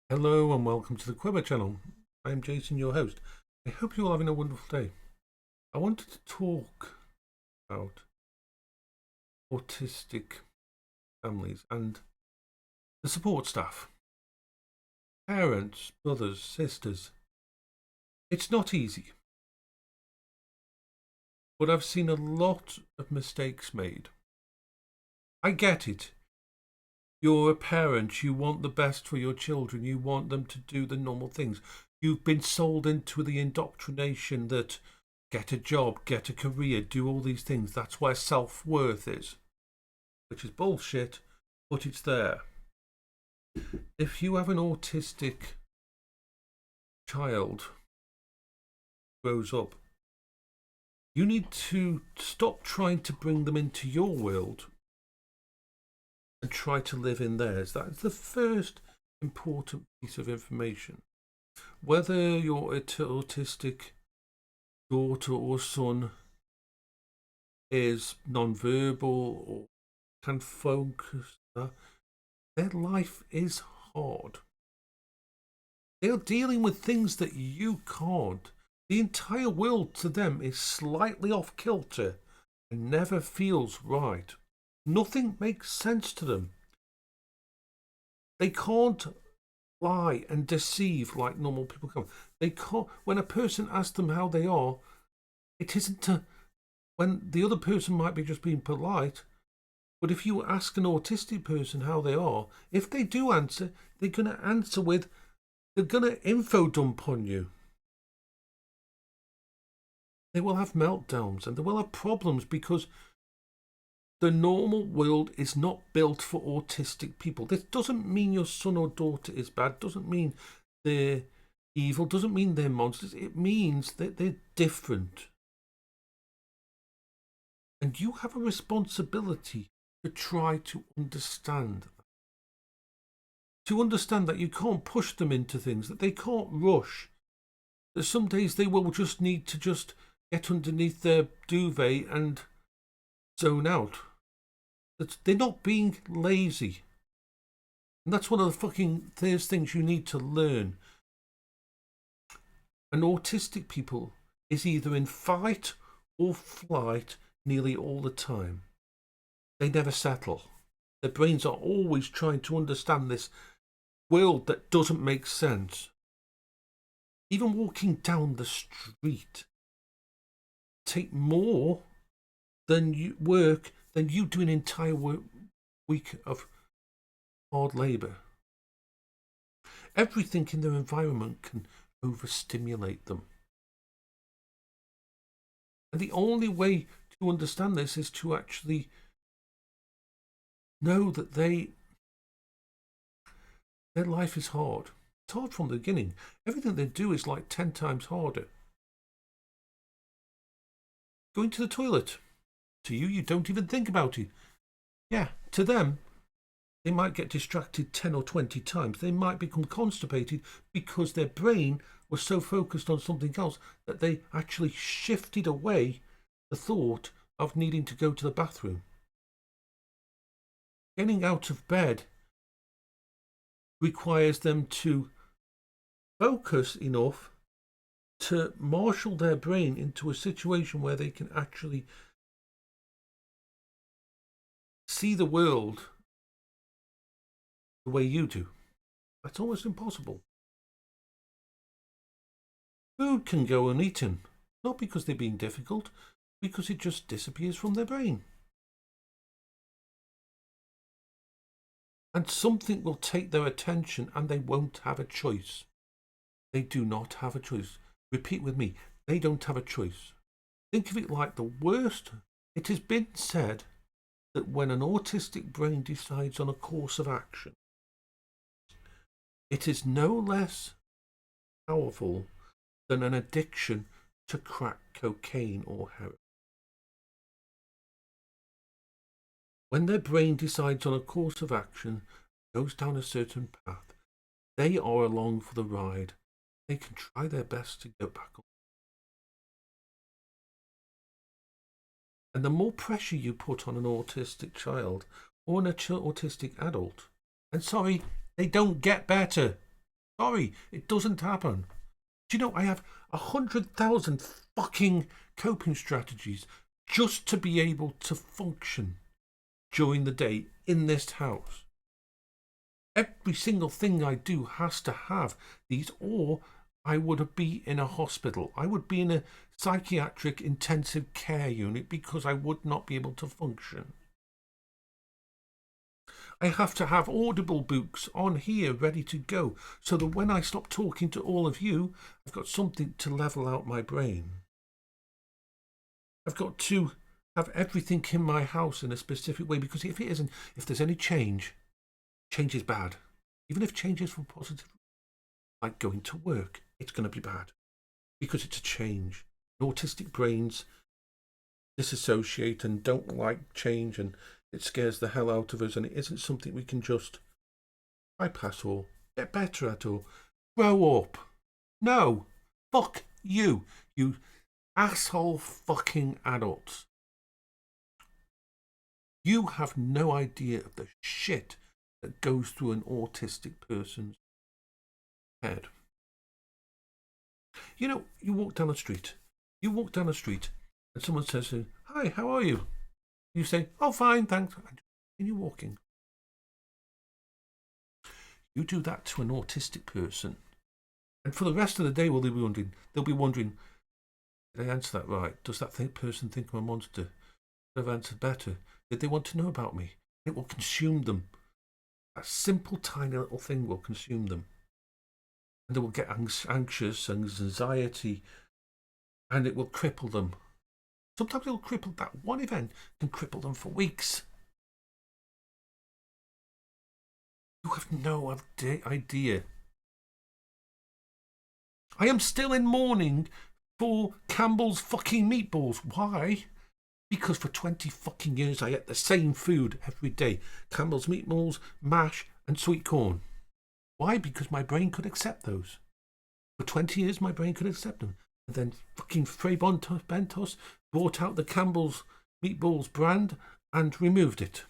Hello and welcome to the Quiver channel. I'm Jason, your host. I hope you're all having a wonderful day. I wanted to talk about autistic families and the support staff. Parents, brothers, sisters. It's not easy. But I've seen a lot of mistakes made. I get it. You're a parent, you want the best for your children, you want them to do the normal things. You've been sold into the indoctrination that get a job, get a career, do all these things. That's where self-worth is, which is bullshit, but it's there. If you have an autistic child grows up, you need to stop trying to bring them into your world and try to live in theirs. That's the first important piece of information. Whether your autistic daughter or son is non-verbal or can focus, their life is hard. They are dealing with things that you can't. The entire world to them is slightly off kilter and never feels right. Nothing makes sense to them. They can't lie and deceive like normal people can. They can't. When a person asks them how they are, it isn't when the other person might be just being polite. But if you ask an autistic person how they are, if they do answer, they're going to answer with, they're going to info dump on you. They will have meltdowns and they will have problems because the normal world is not built for autistic people. This doesn't mean your son or daughter is bad, doesn't mean they're evil, doesn't mean they're monsters. It means that they're different. And you have a responsibility to try to understand that. To understand that you can't push them into things, that they can't rush. That some days they will just need to just get underneath their duvet and zone out. That they're not being lazy. And that's one of the fucking first things you need to learn. And autistic people is either in fight or flight nearly all the time. They never settle. Their brains are always trying to understand this world that doesn't make sense. Even walking down the street take more than you work than you do an entire week of hard labour. Everything in their environment can overstimulate them. And the only way to understand this is to actually know that their life is hard. It's hard from the beginning. Everything they do is like 10 times harder. Going to the toilet. To you, you don't even think about it. Yeah, to them, they might get distracted 10 or 20 times. They might become constipated because their brain was so focused on something else that they actually shifted away the thought of needing to go to the bathroom. Getting out of bed requires them to focus enough to marshal their brain into a situation where they can actually see the world the way you do. That's almost impossible. Food can go uneaten, not because they're being difficult, because it just disappears from their brain. And something will take their attention and they won't have a choice. They do not have a choice. Repeat with me, they don't have a choice. Think of it like the worst. It has been said that when an autistic brain decides on a course of action, it is no less powerful than an addiction to crack cocaine or heroin. When their brain decides on a course of action, goes down a certain path, they are along for the ride. They can try their best to go back on. And the more pressure you put on an autistic child or an autistic adult, and sorry, they don't get better. Sorry, it doesn't happen. Do you know, I have 100,000 fucking coping strategies just to be able to function during the day in this house. Every single thing I do has to have these, or I would be in a hospital. I would be in a psychiatric intensive care unit because I would not be able to function. I have to have Audible books on here ready to go so that when I stop talking to all of you, I've got something to level out my brain. I've got to have everything in my house in a specific way, because if it isn't, if there's any change, change is bad. Even if change is for positive, like going to work, it's going to be bad because it's a change. Autistic brains disassociate and don't like change, and it scares the hell out of us, and it isn't something we can just bypass or get better at or grow up. No, fuck you, you asshole fucking adults. You have no idea of the shit that goes through an autistic person's head. You know, you walk down the street and someone says to you, "Hi, how are you?" You say, "Oh, fine, thanks." And you're walking. You do that to an autistic person, and for the rest of the day, they'll be wondering, did I answer that right? Does that person think I'm a monster? Could I've answered better? Did they want to know about me? It will consume them. That simple, tiny little thing will consume them, and they will get anxious, anxiety, and it will cripple them. Sometimes it'll cripple. That one event can cripple them for weeks. You have no idea. I am still in mourning for Campbell's fucking meatballs. Why? Because for 20 fucking years I ate the same food every day. Campbell's meatballs, mash and sweet corn. Why? Because my brain could accept those. For 20 years my brain could accept them. And then fucking Frey Bentos brought out the Campbell's meatballs brand and removed it.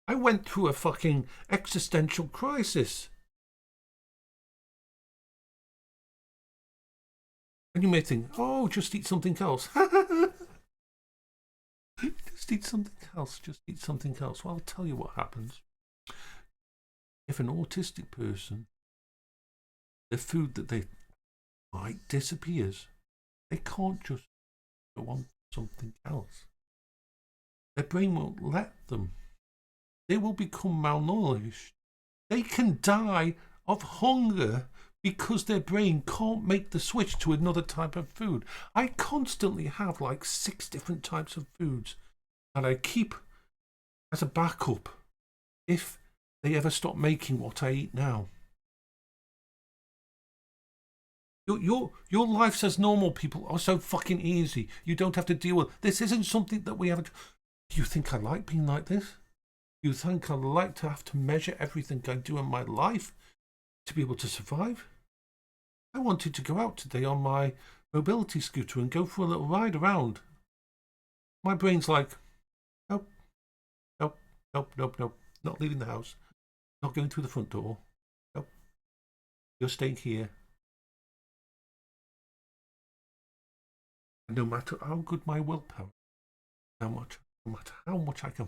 I went through a fucking existential crisis. And you may think, oh, just eat something else. Just eat something else. Just eat something else. Well, I'll tell you what happens. If an autistic person, the food that they like disappears, they can't just go on to something else. Their brain won't let them. They will become malnourished. They can die of hunger because their brain can't make the switch to another type of food. I constantly have like 6 different types of foods that I keep as a backup if they ever stop making what I eat now. Your lives as normal people are so fucking easy. You don't have to deal with. This isn't something that we have. Do you think I like being like this? You think I like to have to measure everything I do in my life to be able to survive? I wanted to go out today on my mobility scooter and go for a little ride around. My brain's like, nope, nope, nope, nope, nope. Not leaving the house. Not going through the front door. Nope. You're staying here. And no matter how good my willpower, no matter how much I can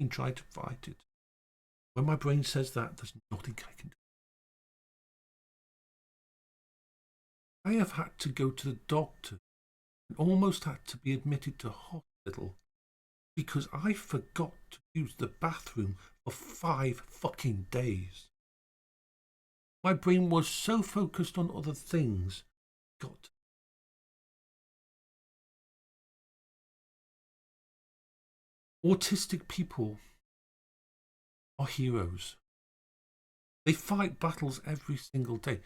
try to fight it, when my brain says that, there's nothing I can do. I have had to go to the doctor and almost had to be admitted to hospital because I forgot to use the bathroom for 5 fucking days. My brain was so focused on other things. God. Autistic people are heroes. They fight battles every single day.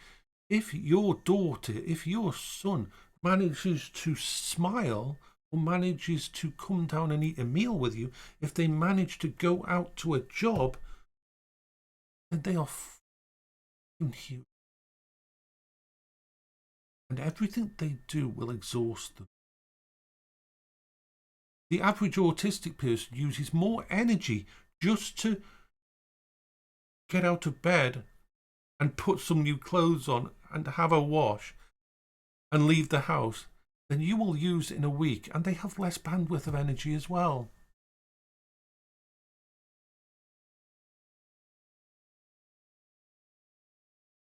If your daughter, if your son manages to smile or manages to come down and eat a meal with you, if they manage to go out to a job, then they are fucking heroes. And everything they do will exhaust them. The average autistic person uses more energy just to get out of bed and put some new clothes on and have a wash and leave the house than you will use in a week, and they have less bandwidth of energy as well.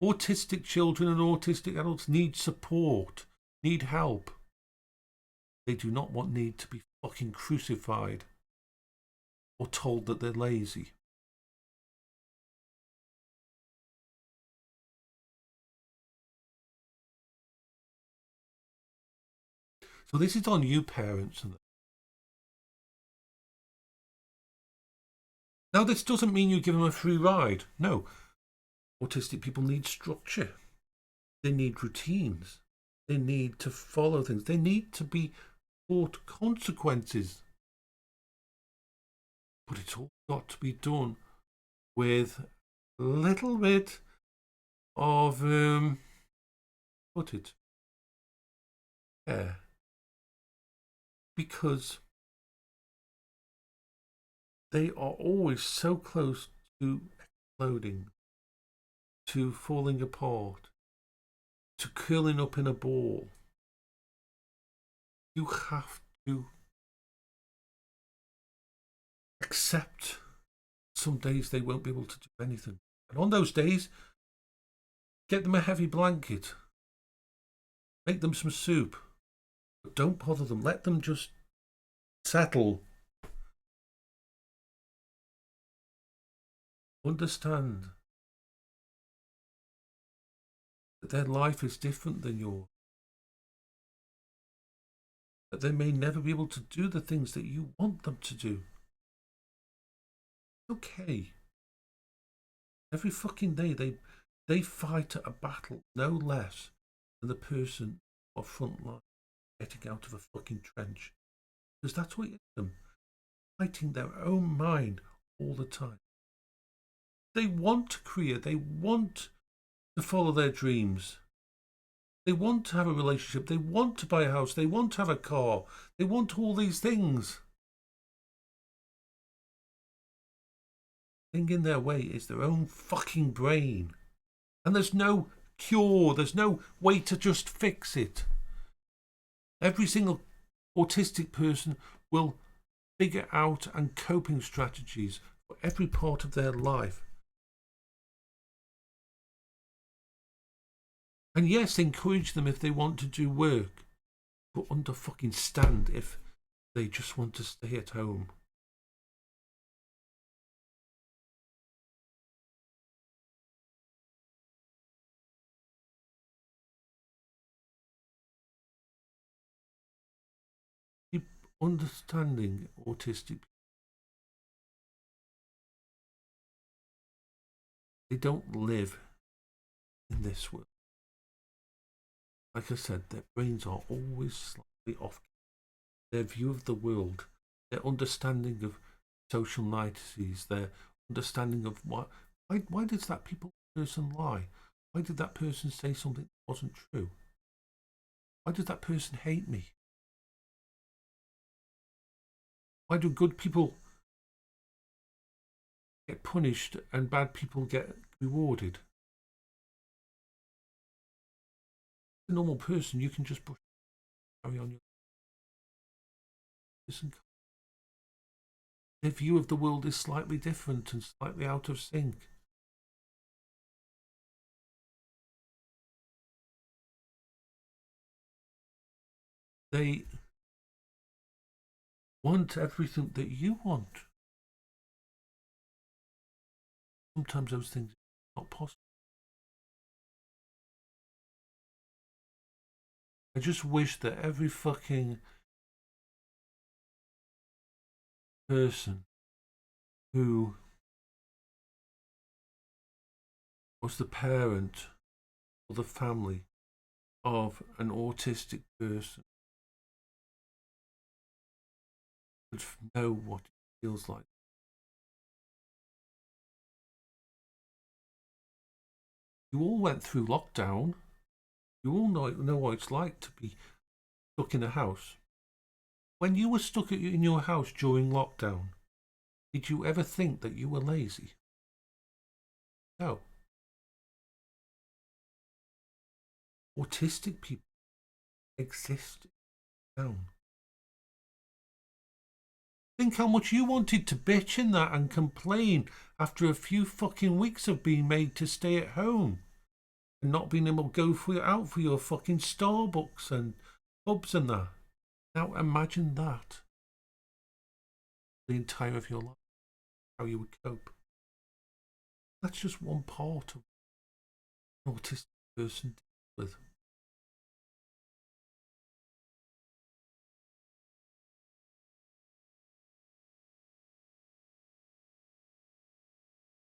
Autistic children and autistic adults need support, need help. They do not need to be fucking crucified or told that they're lazy. So this is on you, parents. Now, this doesn't mean you give them a free ride. No. Autistic people need structure. They need routines. They need to follow things. They need to be taught consequences. But it's all got to be done with a little bit of, care. Because they are always so close to exploding, to falling apart, to curling up in a ball. You have to accept some days they won't be able to do anything. And on those days, get them a heavy blanket, make them some soup, but don't bother them. Let them just settle. Understand that their life is different than yours. That they may never be able to do the things that you want them to do. Okay. Every fucking day they fight a battle no less than the person on front line getting out of a fucking trench. Because that's what you them. Fighting their own mind all the time. They want a career. They want to follow their dreams. They want to have a relationship. They want to buy a house. They want to have a car. They want all these things. The thing in their way is their own fucking brain. And there's no cure. There's no way to just fix it. Every single autistic person will figure out and coping strategies for every part of their life. And yes, encourage them if they want to do work, but understand if they just want to stay at home. Keep understanding autistic people. They don't live in this world. Like I said, their brains are always slightly off. Their view of the world, their understanding of social niceties, their understanding of why did that person lie? Why did that person say something that wasn't true? Why did that person hate me? Why do good people get punished and bad people get rewarded? A normal person, you can just carry on your listen. Their view of the world is slightly different and slightly out of sync. They want everything that you want. Sometimes those things are not possible. I just wish that every fucking person who was the parent or the family of an autistic person would know what it feels like. You all went through lockdown. You all know what it's like to be stuck in a house. When you were stuck in your house during lockdown, did you ever think that you were lazy? No. autistic people exist down. Think how much you wanted to bitch in that and complain after a few fucking weeks of being made to stay at home and not being able to go out for your fucking Starbucks and pubs and that. Now imagine that the entire of your life, how you would cope. That's just one part of an autistic person deals with.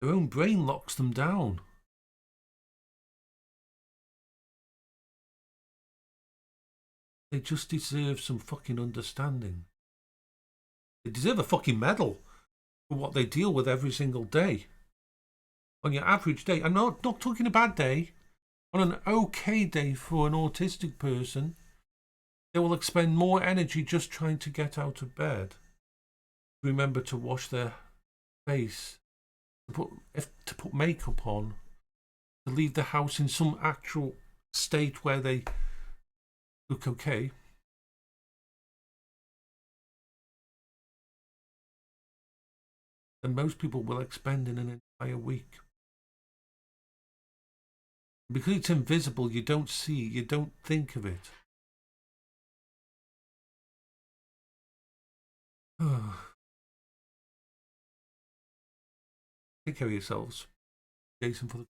Their own brain locks them down. They just deserve some fucking understanding. They deserve a fucking medal for what they deal with every single day. On your average day, I'm not talking a bad day, on an okay day for an autistic person, they will expend more energy just trying to get out of bed. Remember to wash their face, to put makeup on, to leave the house in some actual state where they look okay. Than most people will expend in an entire week. Because it's invisible, you don't see, you don't think of it. Take care of yourselves. Jason for the